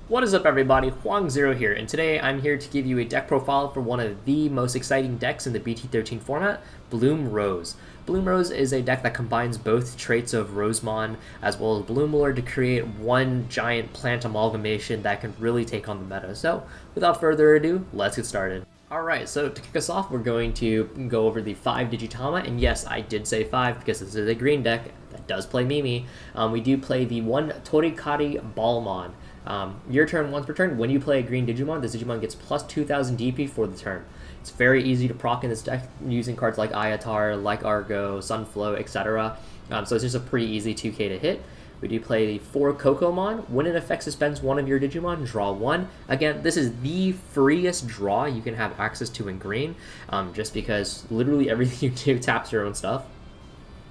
What is up, everybody? Hoang Zero here, and today I'm here to give you a deck profile for one of the most exciting decks in the BT13 format, Bloom Rose. Bloom Rose is a deck that combines both traits of Rosemon as well as Bloom Lord to create one giant plant amalgamation that can really take on the meta. So, without further ado, let's get started. Alright, so to kick us off, we're going to go over the 5 Digitama, and yes, I did say 5 because this is a green deck that does play Mimi. We do play the 1 Torikari Balmon. Your turn, once per turn, when you play a green Digimon, this Digimon gets plus 2000 DP for the turn. It's very easy to proc in this deck using cards like Ayatar, like Argo, Sunflow, etc. So it's just a pretty easy 2k to hit. We do play the 4 Kokomon. When an effect suspends one of your Digimon, draw 1. Again, this is the freest draw you can have access to in green, just because literally everything you do taps your own stuff.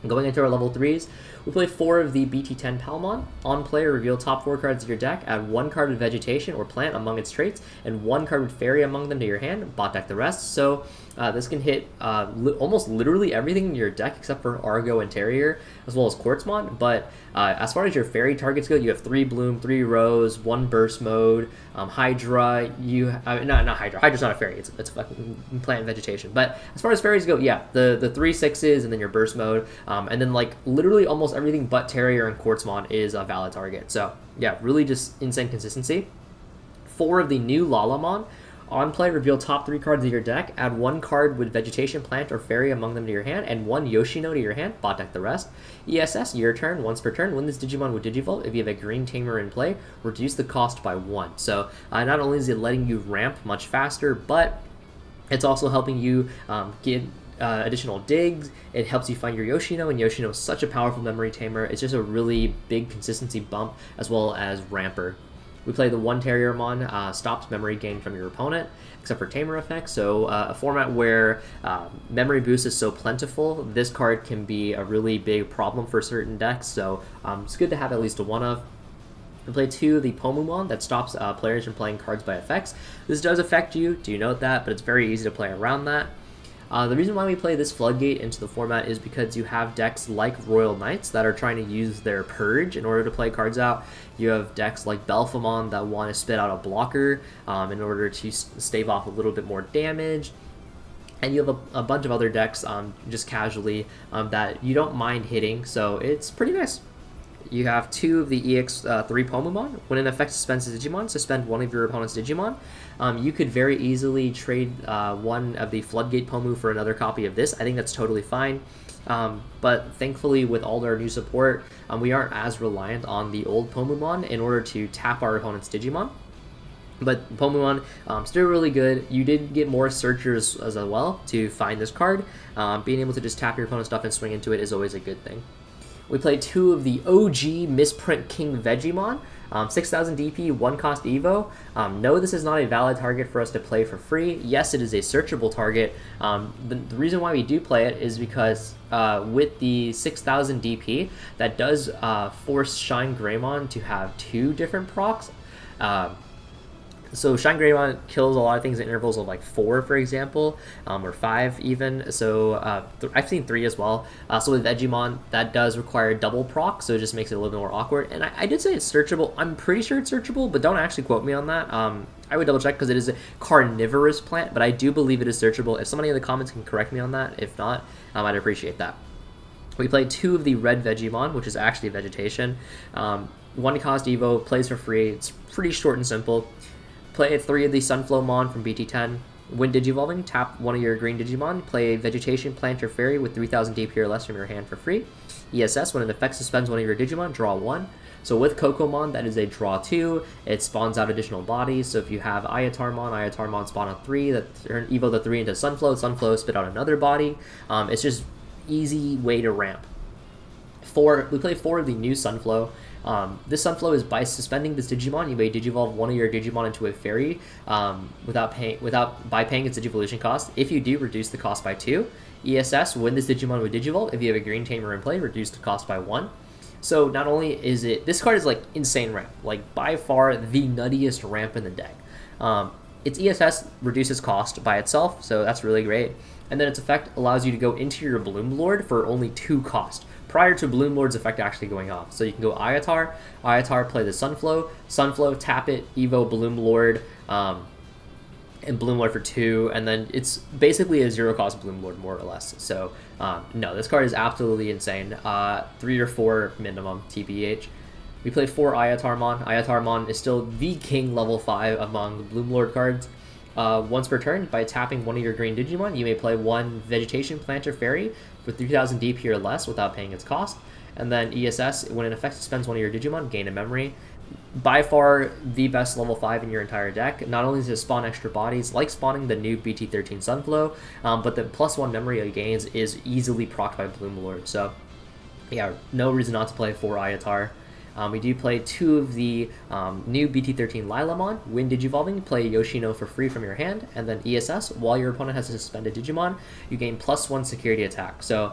Going into our level 3s, we play 4 of the BT10 Palmon. On play, reveal top 4 cards of your deck, add 1 card with Vegetation or Plant among its traits, and 1 card with Fairy among them to your hand, bot deck the rest. So this can hit almost literally everything in your deck except for Argo and Terrier, as well as Quartzmon. But as far as your Fairy targets go, you have 3 Bloom, 3 Rose, 1 Burst Mode, Hydra, not Hydra, Hydra's not a Fairy, it's fucking Plant and Vegetation. But as far as Fairies go, yeah, the 3 6s and then your Burst Mode, and then like literally almost everything but Terrier and Quartzmon is a valid target. So yeah, really just insane consistency. 4 of the new Lalamon. On play, reveal top 3 cards of your deck, add 1 card with Vegetation, Plant, or Fairy among them to your hand, and 1 Yoshino to your hand, bot deck the rest. ESS, your turn, once per turn, win this Digimon with Digivolve. If you have a green Tamer in play, reduce the cost by 1. So not only is it letting you ramp much faster, but it's also helping you get additional digs. It helps you find your Yoshino, and Yoshino is such a powerful memory tamer. It's just a really big consistency bump, as well as ramper. We play the 1 Terriermon, stops memory gain from your opponent, except for tamer effects. So a format where memory boost is so plentiful, this card can be a really big problem for certain decks. So it's good to have at least a 1 of. We play 2 of the Pomumon that stops players from playing cards by effects. This does affect you, do note that, but it's very easy to play around that. The reason why we play this Floodgate into the format is because you have decks like Royal Knights that are trying to use their Purge in order to play cards out. You have decks like Belphemon that want to spit out a blocker in order to stave off a little bit more damage. And you have a bunch of other decks just casually that you don't mind hitting, so it's pretty nice. You have 2 of the EX3 Pomumon. When an effect suspends a Digimon, suspend 1 of your opponent's Digimon. You could very easily trade 1 of the Floodgate Pomu for another copy of this. I think that's totally fine. But thankfully, with all our new support, we aren't as reliant on the old Pomumon in order to tap our opponent's Digimon. But Pomumon, still really good. You did get more searchers as well to find this card. Being able to just tap your opponent's stuff and swing into it is always a good thing. We play 2 of the OG Misprint King Vegemon, 6000 DP, 1 cost Evo. No, this is not a valid target for us to play for free. Yes, it is a searchable target. The reason why we do play it is because with the 6000 DP, that does force Shine Greymon to have 2 different procs. So Shine Greymon kills a lot of things at intervals of like 4, for example, or 5 even. So I've seen 3 as well. So with Vegemon, that does require double proc, so it just makes it a little bit more awkward. And I did say it's searchable. I'm pretty sure it's searchable, but don't actually quote me on that. I would double check because it is a carnivorous plant, but I do believe it is searchable. If somebody in the comments can correct me on that, if not, I'd appreciate that. We played 2 of the red Vegemon, which is actually Vegetation. 1 cost Evo, plays for free. It's pretty short and simple. Play 3 of the Sunflowmon from BT10. When Digivolving, tap 1 of your green Digimon. Play Vegetation, Plant, or Fairy with 3000 DP or less from your hand for free. ESS, when an effect suspends 1 of your Digimon, draw 1. So with Kokomon, that is a draw 2. It spawns out additional bodies. So if you have Ayatarmon spawn a 3, that turn Evo the 3 into Sunflow spit out another body. It's just easy way to ramp. We play 4 of the new Sunflow. This Sunflow is by suspending this Digimon, you may Digivolve 1 of your Digimon into a Fairy by paying its Digivolution cost. If you do, reduce the cost by 2. ESS, win this Digimon with Digivolve. If you have a green Tamer in play, reduce the cost by 1. So not only is this card is like insane ramp, like by far the nuttiest ramp in the deck. Its ESS reduces cost by itself, so that's really great. And then its effect allows you to go into your Bloom Lord for only 2 cost. prior to Bloom Lord's effect actually going off. So you can go Iatar, play the Sunflow, tap it, Evo Bloom Lord, and Bloom Lord for 2, and then it's basically a 0-cost Bloom Lord, more or less. So, no, this card is absolutely insane. 3 or 4 minimum, TBH. We play 4 Iatarmon. Iatarmon is still the king level 5 among the Bloom Lord cards. Once per turn, by tapping one of your green Digimon, you may play 1 Vegetation Planter Fairy for 3000 DP or less without paying its cost. And then ESS, when in effect suspends one of your Digimon, gain a memory. By far the best level 5 in your entire deck. Not only does it spawn extra bodies, like spawning the new BT13 Sunflow, but the +1 memory it gains is easily procced by Bloom Lord. So, yeah, no reason not to play 4 Iatar. We do play 2 of the new BT13 Lilamon. When Digivolving, play Yoshino for free from your hand, and then ESS, while your opponent has a suspended Digimon, you gain +1 security attack. So,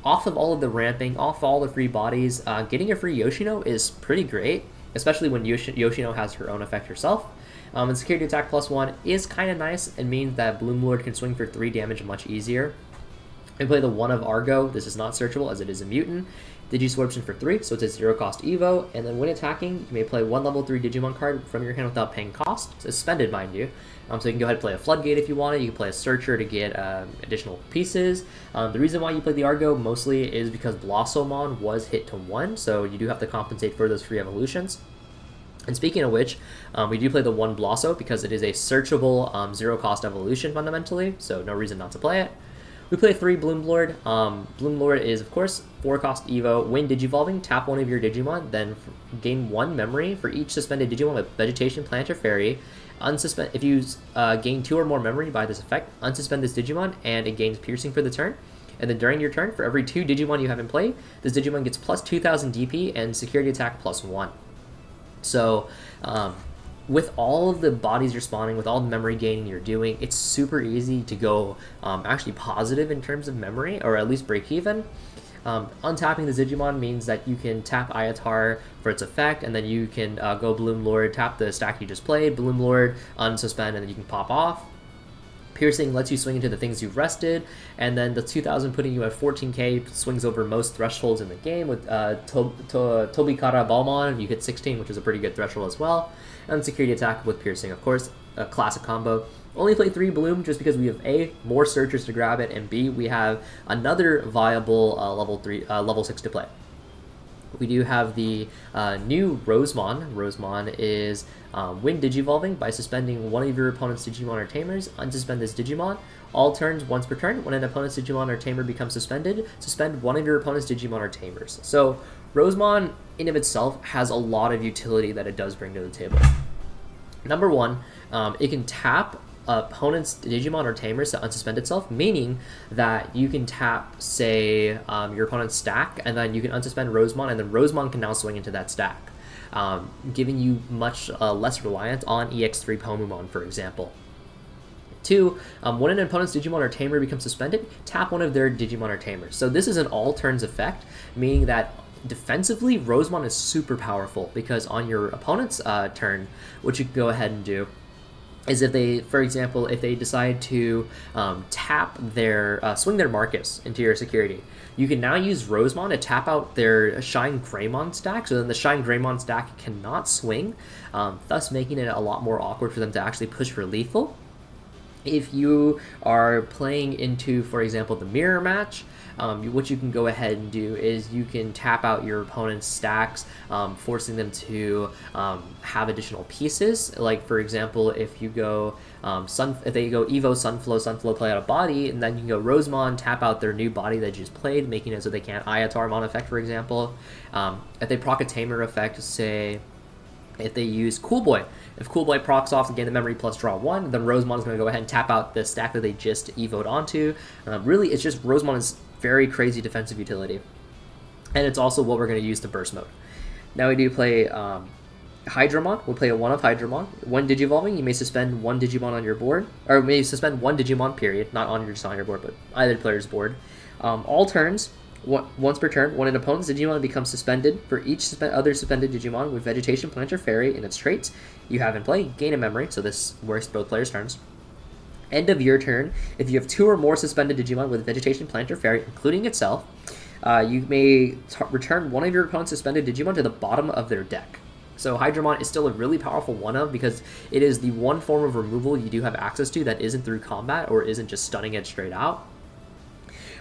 off of all of the ramping, off all the free bodies, getting a free Yoshino is pretty great, especially when Yoshino has her own effect herself. And security attack +1 is kind of nice and means that Bloom Lord can swing for 3 damage much easier. We play the 1 of Argo. This is not searchable as it is a mutant. Digiswordson for 3, so it's a 0-cost Evo. And then when attacking, you may play 1 level 3 Digimon card from your hand without paying cost. It's suspended, mind you. So you can go ahead and play a Floodgate if you want it. You can play a Searcher to get additional pieces. The reason why you play the Argo mostly is because Blossomon was hit to 1, so you do have to compensate for those free evolutions. And speaking of which, we do play the 1 Blosso because it is a searchable 0-cost evolution fundamentally, so no reason not to play it. We play 3 Bloom Lord. Bloom Lord is, of course, 4-cost Evo. When Digivolving, tap one of your Digimon, then gain 1 memory for each suspended Digimon with Vegetation Planter Fairy. If you gain 2 or more memory by this effect, unsuspend this Digimon, and it gains Piercing for the turn. And then during your turn, for every 2 Digimon you have in play, this Digimon gets plus 2000 DP and security attack +1. So, with all of the bodies you're spawning, with all the memory gaining you're doing, it's super easy to go actually positive in terms of memory, or at least break even. Untapping the Digimon means that you can tap Iatar for its effect, and then you can go Bloom Lord, tap the stack you just played, Bloom Lord, unsuspend, and then you can pop off. Piercing lets you swing into the things you've rested, and then the 2000 putting you at 14k swings over most thresholds in the game. With Tobikara Balmon, you hit 16, which is a pretty good threshold as well. And security attack with piercing, of course, a classic combo. Only play 3 Bloom just because we have A, more searchers to grab it, and B, we have another viable level 6 to play. We do have the new Rosemon. Rosemon is when Digivolving, by suspending one of your opponent's Digimon or Tamers, unsuspend this Digimon. All turns, once per turn, when an opponent's Digimon or Tamer becomes suspended, suspend one of your opponent's Digimon or Tamers. So Rosemon, in of itself, has a lot of utility that it does bring to the table. Number 1, it can tap opponent's Digimon or Tamers to unsuspend itself, meaning that you can tap, say, your opponent's stack, and then you can unsuspend Rosemon, and then Rosemon can now swing into that stack, giving you much less reliance on EX3 Pomumon, for example. 2, when an opponent's Digimon or Tamer becomes suspended, tap one of their Digimon or Tamers. So this is an all turns effect, meaning that defensively, Rosemon is super powerful, because on your opponent's turn, what you can go ahead and do is if they, for example, if they decide to tap their, swing their Marcus into your security, you can now use Rosemon to tap out their Shine Greymon stack, so then the Shine Greymon stack cannot swing, thus making it a lot more awkward for them to actually push for lethal. If you are playing into, for example, the mirror match, what you can go ahead and do is you can tap out your opponent's stacks, forcing them to have additional pieces. Like, for example, if you go if they go Evo Sunflow play out a body, and then you can go Rosemon, tap out their new body that you just played, making it so they can't Iatarmon effect, for example. If they proc a Tamer effect, say, if they use Cool Boy. If Cool Boy procs off to gain the memory plus draw 1, then Rosemon is going to go ahead and tap out the stack that they just evoed onto. Really, it's just Rosemon is very crazy defensive utility. And it's also what we're going to use to burst mode. Now we do play Hydramon. We'll play a 1 of Hydramon. When Digivolving, you may suspend 1 Digimon on your board, or may suspend 1 Digimon, period, not on your board, but either player's board. All turns, once per turn, when an opponent's Digimon becomes suspended, for each other suspended Digimon with Vegetation Planter Fairy in its traits you have in play, gain a memory, so this works both players' turns. End of your turn, if you have 2 or more suspended Digimon with Vegetation Planter Fairy, including itself, You may return one of your opponent's suspended Digimon to the bottom of their deck. So Hydramon is still a really powerful one-of because it is the one form of removal you do have access to that isn't through combat or isn't just stunning it straight out.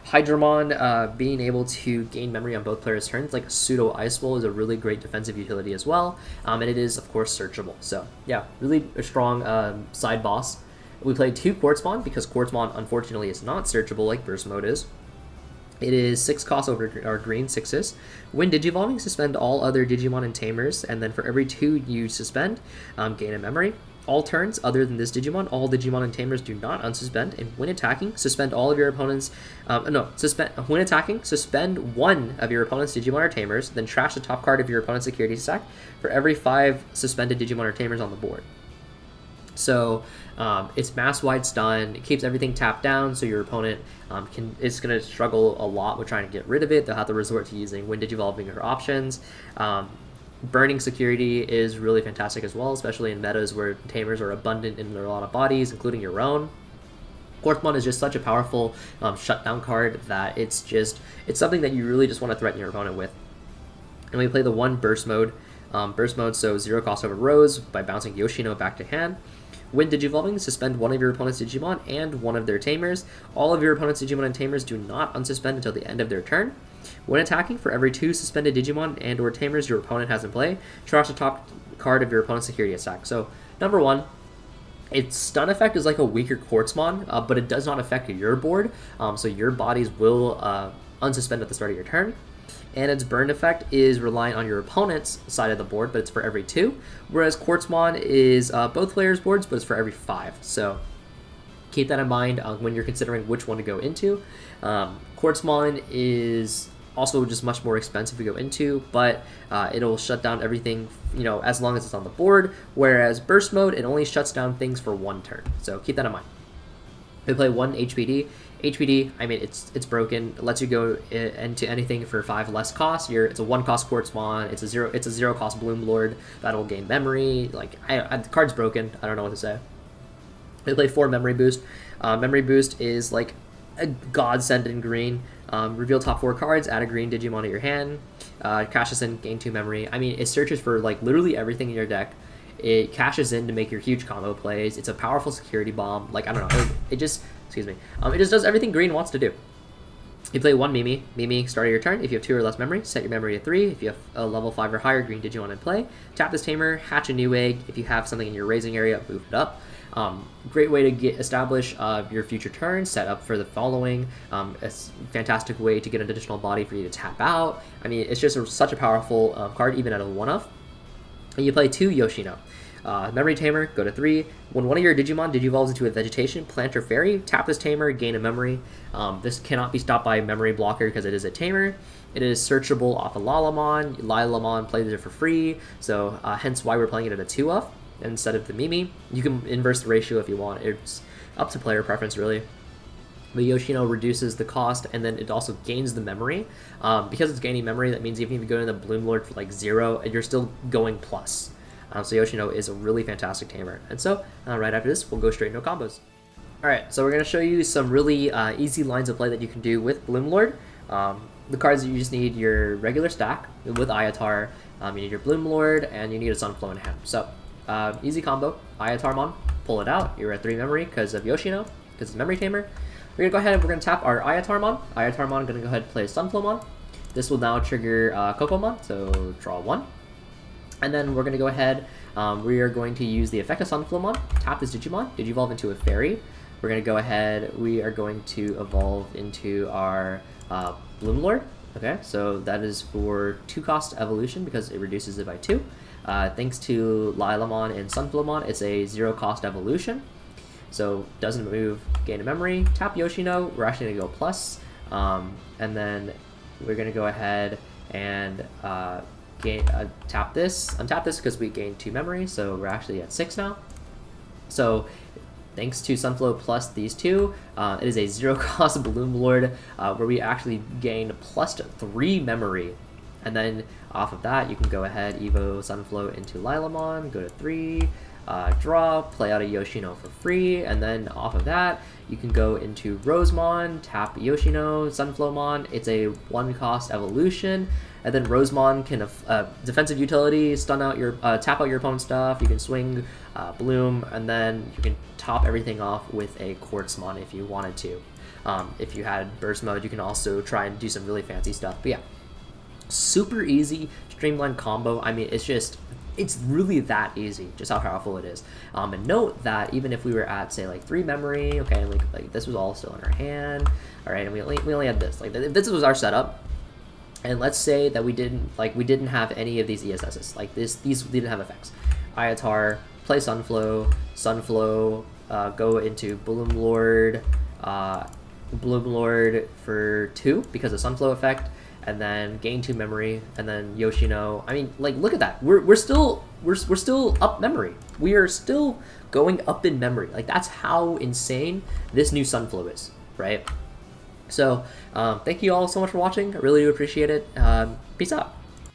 Hydramon being able to gain memory on both players' turns, like a pseudo Ice Bowl, is a really great defensive utility as well, and it is, of course, searchable. So yeah, really a strong side boss. We played 2 Quartzmon because Quartzmon, unfortunately, is not searchable like Burst Mode is. It is 6 cost over our green 6s. When Digivolving, suspend all other Digimon and Tamers, and then for every 2 you suspend, gain a memory. All turns other than this Digimon, all Digimon and Tamers do not unsuspend, and when attacking, suspend all of your opponents. When attacking, suspend one of your opponent's Digimon or Tamers, then trash the top card of your opponent's security stack for every 5 suspended Digimon or Tamers on the board. So it's mass-wide stun. It keeps everything tapped down, so your opponent is going to struggle a lot with trying to get rid of it. They'll have to resort to using Wind Digivolving or options. Burning security is really fantastic as well, especially in metas where Tamers are abundant in a lot of bodies, including your own. Quartzmon is just such a powerful shutdown card that it's something that you really just want to threaten your opponent with. And we play the 1 Burst Mode. So 0 cost over Rose by bouncing Yoshino back to hand. When Digivolving, suspend one of your opponent's Digimon and one of their Tamers. All of your opponent's Digimon and Tamers do not unsuspend until the end of their turn. When attacking, for every 2 suspended Digimon and or Tamers your opponent has in play, trash the top card of your opponent's security stack. So, number 1, its stun effect is like a weaker Quartzmon, but it does not affect your board, so your bodies will unsuspend at the start of your turn. And its burn effect is relying on your opponent's side of the board, but it's for every 2, whereas Quartzmon is both players' boards, but it's for every 5. So keep that in mind when you're considering which one to go into. Quartzmon is also just much more expensive to go into, but it'll shut down everything, as long as it's on the board, whereas Burst Mode, it only shuts down things for 1 turn. So keep that in mind. We play 1 HPD. HPD, I mean, it's broken. It lets you go into anything for 5 less cost. It's a 1 cost Quartzmon. It's a 0 cost Bloom Lord that'll gain memory. Like the card's broken. I don't know what to say. They play 4 Memory Boost. Memory Boost is like a godsend in green. Reveal top 4 cards. Add a green Digimon to your hand. Cashes in, gain 2 memory. I mean, it searches for like literally everything in your deck. It cashes in to make your huge combo plays. It's a powerful security bomb. Like, I don't know. It just does everything green wants to do. You play 1 Mimi. Mimi, start of your turn. If you have 2 or less memory, set your memory to 3. If you have a level 5 or higher green Digimon in play, tap this Tamer, hatch a new egg. If you have something in your raising area, move it up. Great way to establish your future turn, set up for the following. A fantastic way to get an additional body for you to tap out. I mean, it's just such a powerful card, even at a 1-of. And you play 2 Yoshino. Memory Tamer, go to 3. When one of your Digimon digivolves into a vegetation, plant, or fairy, tap this Tamer, gain a memory. This cannot be stopped by a memory blocker because it is a Tamer. It is searchable off of Lilamon. Lilamon plays it for free, so hence why we're playing it at a 2-of instead of the Mimi. You can inverse the ratio if you want. It's up to player preference, really. The Yoshino reduces the cost, and then it also gains the memory. Because it's gaining memory, that means even if you go to the Bloom Lord for like 0, you're still going plus. So Yoshino is a really fantastic Tamer. And so, right after this, we'll go straight into combos. Alright, so we're going to show you some really easy lines of play that you can do with Bloom Lord. The cards that you just need your regular stack with Ayatar, you need your Bloom Lord, and you need a Sunflow in hand. So, easy combo. Ayatarmon, pull it out. You're at 3 memory because of Yoshino, because it's Memory Tamer. We're going to go ahead and we're going to tap our Ayatarmon. Ayatarmon going to go ahead and play Sunflowmon. This will now trigger Kokomon, so draw 1. And then we're going to go ahead, we are going to use the effect of Sunflowmon, tap this Digimon, Digivolve into a Fairy. We're going to go ahead, we are going to evolve into our Bloom Lord. Okay, so that is for 2 cost evolution because it reduces it by 2. Thanks to Lilamon and Sunflowmon, it's a 0 cost evolution. So doesn't move, gain a memory, tap Yoshino, we're actually going to go plus. And then we're going to go ahead and untap this because we gained 2 memory, so we're actually at 6 now. So thanks to Sunflow plus these 2, it is a 0 cost Bloom Lord where we actually gain plus 3 memory. And then off of that, you can go ahead, Evo Sunflow into Lilamon, go to 3, draw, play out a Yoshino for free, and then off of that, you can go into Rosemon, tap Yoshino, Sunflowmon. It's a 1-cost evolution, and then Rosemon can defensive utility, stun out your, tap out your opponent's stuff. You can swing Bloom, and then you can top everything off with a Quartzmon if you wanted to. If you had burst mode, you can also try and do some really fancy stuff. But yeah, super easy, streamlined combo. I mean, it's really that easy, just how powerful it is. And note that even if we were at, say, like 3 memory, okay, like this was all still in our hand, all right, and we only had this. Like, if this was our setup, and let's say that we didn't have any of these ESSs, like these didn't have effects. Iatar, play Sunflow, go into Bloom Lord for 2 because of Sunflow effect, and then gain 2 memory, and then Yoshino. I mean, like, look at that. We're still up memory. We are still going up in memory. Like, that's how insane this new Sunflow is, right? So, thank you all so much for watching. I really do appreciate it. Peace out.